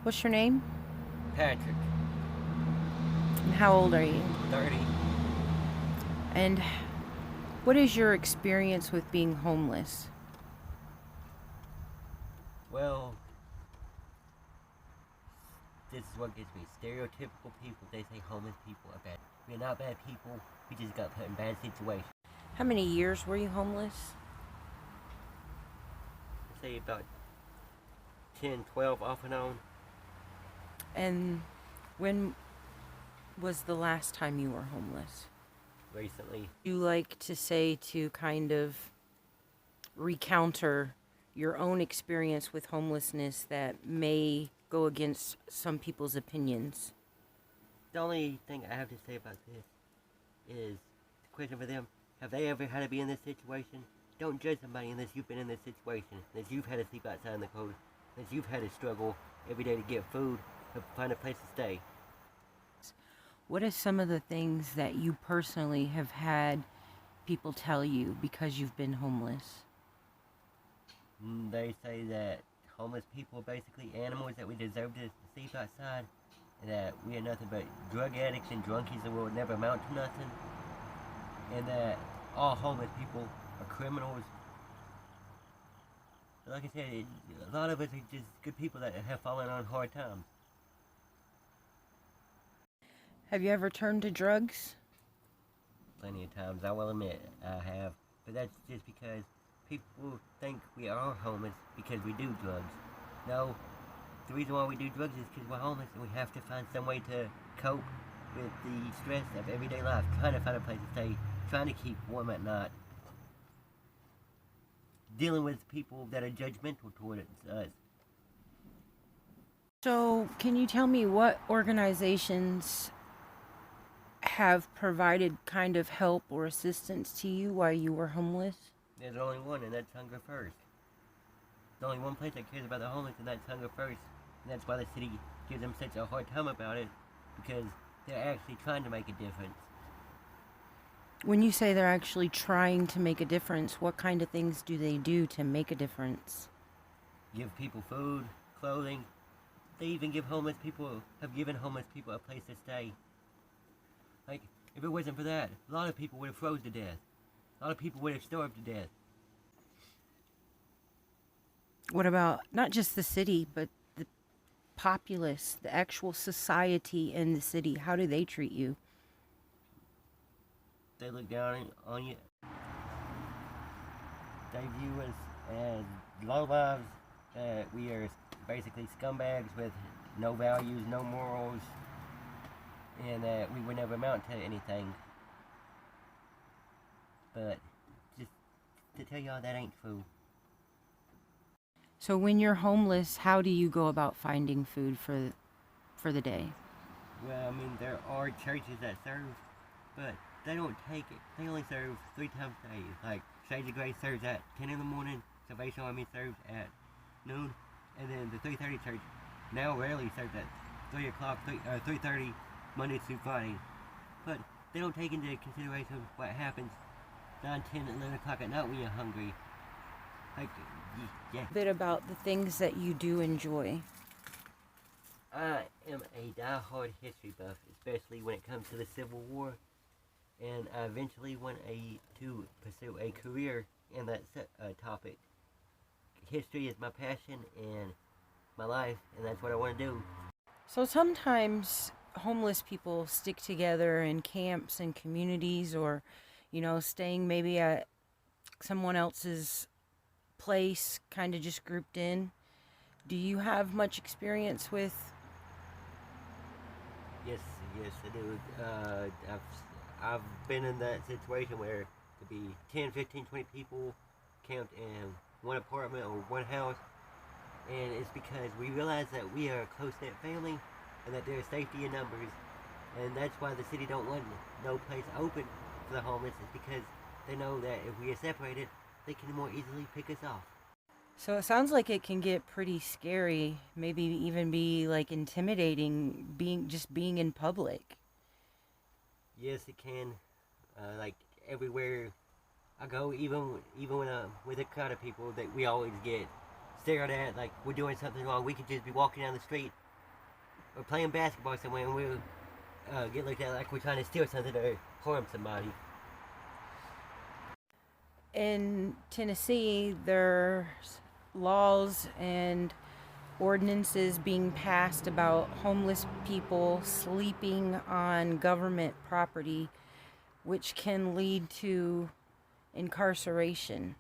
What's your name? Patrick, And how old are you? 30. And what is your experience with being homeless? Well, this is what gets me. Stereotypical people, they say homeless people are bad. We're not bad people, we just got put in bad situations. How many years were you homeless? I say about 10, 12 off and on. And when was the last time you were homeless? Recently. You like to say to kind of recounter your own experience with homelessness that may go against some people's opinions. The only thing I have to say about this is the question for them, have they ever had to be in this situation? Don't judge somebody unless you've been in this situation, unless you've had to sleep outside in the cold, unless you've had to struggle every day to get food, to find a place to stay. What are some of the things that you personally have had people tell you because you've been homeless? They say that homeless people are basically animals, that we deserve to sleep outside, and that we are nothing but drug addicts and drunkies and will never amount to nothing, and that all homeless people are criminals. Like I said, a lot of us are just good people that have fallen on hard times. Have you ever turned to drugs? Plenty of times, I will admit, I have. But that's just because people think we are homeless because we do drugs. No, the reason why we do drugs is because we're homeless and we have to find some way to cope with the stress of everyday life, trying to find a place to stay, trying to keep warm at night, dealing with people that are judgmental toward us. So, can you tell me what organizations have provided kind of help or assistance to you while you were homeless? There's only one, and that's Hunger First. There's only one place that cares about the homeless, and that's Hunger First. And that's why the city gives them such a hard time about it, because they're actually trying to make a difference. When you say they're actually trying to make a difference, what kind of things do they do to make a difference? Give people food, clothing. They even have given homeless people a place to stay. Like, if it wasn't for that, a lot of people would have froze to death. A lot of people would have starved to death. What about not just the city, but the populace, the actual society in the city? How do they treat you? They look down on you. They view us as low lives, that we are basically scumbags with no values, no morals, and that we would never amount to anything. But just to tell y'all, that ain't true. So when you're homeless, how do you go about finding food for the day? Well, I mean, there are churches that serve, but they don't take it. They only serve 3 times a day. Like, Shades of Grace serves at 10 in the morning, Salvation Army serves at noon, and then the 3:30 church now rarely serves at 3 o'clock, 3:30, Monday through Friday. But they don't take into consideration what happens 9, 10, 11 o'clock at night when you're hungry. Like, yeah. A bit about the things that you do enjoy. I am a die-hard history buff, especially when it comes to the Civil War, and I eventually went to pursue a career in that topic. History is my passion and my life, and that's what I want to do. So sometimes homeless people stick together in camps and communities or, staying maybe at someone else's place, kind of just grouped in. Do you have much experience with? Yes, yes, I do. I've been in that situation where it could be 10, 15, 20 people camped in one apartment or one house, and it's because we realize that we are a close-knit family and that there's safety in numbers, and that's why the city don't want no place open for the homeless, is because they know that if we are separated, they can more easily pick us off. So it sounds like it can get pretty scary, maybe even be like intimidating being in public. Yes, it can. Like everywhere I go, even when I'm with a crowd of people, that we always get stared at like we're doing something wrong. We could just be walking down the street, or playing basketball somewhere and we'll get looked at like we're trying to steal something or harm somebody. In Tennessee, there's laws and ordinances being passed about homeless people sleeping on government property, which can lead to incarceration.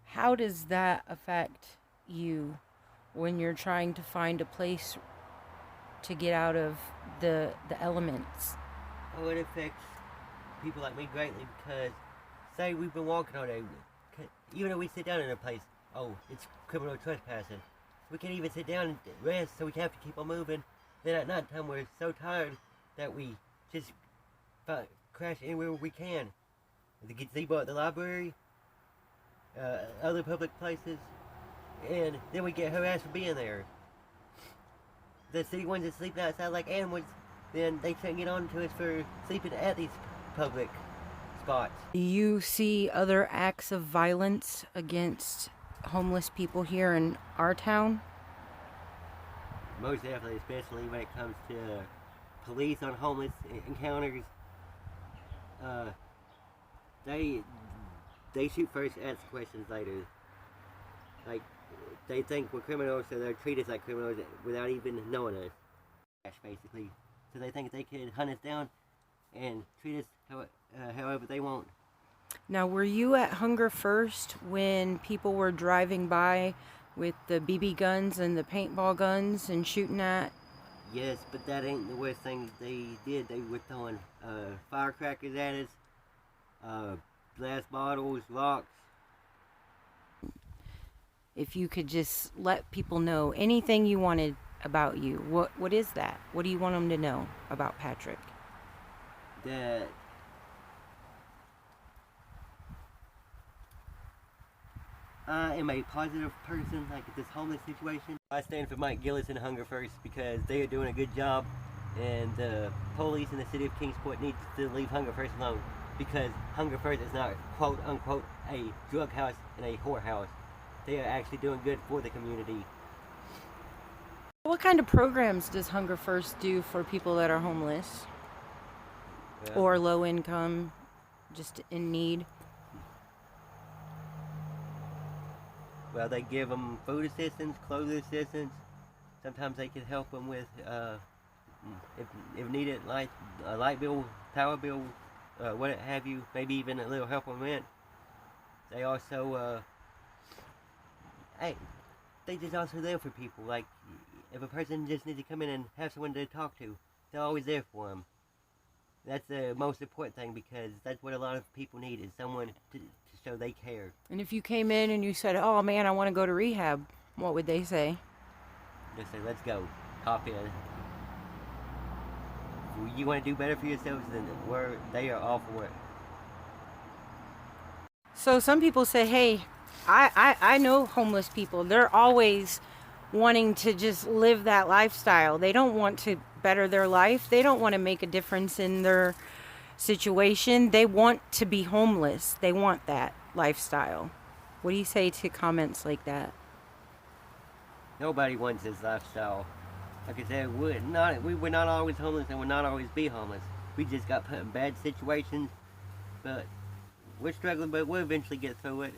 How does that affect you when you're trying to find a place to get out of the elements? Oh, it affects people like me greatly because, say we've been walking all day, even if we sit down in a place, oh, it's criminal trespassing. We can't even sit down and rest, so we have to keep on moving. Then at night time we're so tired that we just crash anywhere we can. The gazebo at the library, other public places, and then we get harassed for being there. The city ones that sleep outside like animals, then they can't get on to us for sleeping at these public spots. Do you see other acts of violence against homeless people here in our town? Most definitely, especially when it comes to police on homeless encounters. They shoot first, ask questions later. Like, they think we're criminals, so they'll treat us like criminals without even knowing us, basically. So they think they can hunt us down and treat us however they want. Now, were you at Hunger First when people were driving by with the BB guns and the paintball guns and shooting at? Yes, but that ain't the worst thing they did. They were throwing firecrackers at us, glass bottles, rocks. If you could just let people know anything you wanted about you, what is that? What do you want them to know about Patrick? That I am a positive person, like this homeless situation. I stand for Mike Gillis and Hunger First because they are doing a good job, and the police in the city of Kingsport needs to leave Hunger First alone because Hunger First is not quote unquote a drug house and a whorehouse. They are actually doing good for the community. What kind of programs does Hunger First do for people that are homeless or low income, just in need? Well, they give them food assistance, clothing assistance. Sometimes they can help them with, if needed, a light bill, power bill, what have you. Maybe even a little help on rent. They also, they just also there for people. Like, if a person just needs to come in and have someone to talk to, they're always there for them. That's the most important thing because that's what a lot of people need is someone to show they care. And if you came in and you said, oh man, I want to go to rehab, what would they say? They say, let's go, hop in. If you want to do better for yourselves, then they are all for it. So some people say, hey, I know homeless people. They're always wanting to just live that lifestyle. They don't want to better their life. They don't want to make a difference in their situation. They want to be homeless. They want that lifestyle. What do you say to comments like that? Nobody wants this lifestyle. Like I said, we were not always homeless and will not always be homeless. We just got put in bad situations, but we're struggling, but we'll eventually get through it.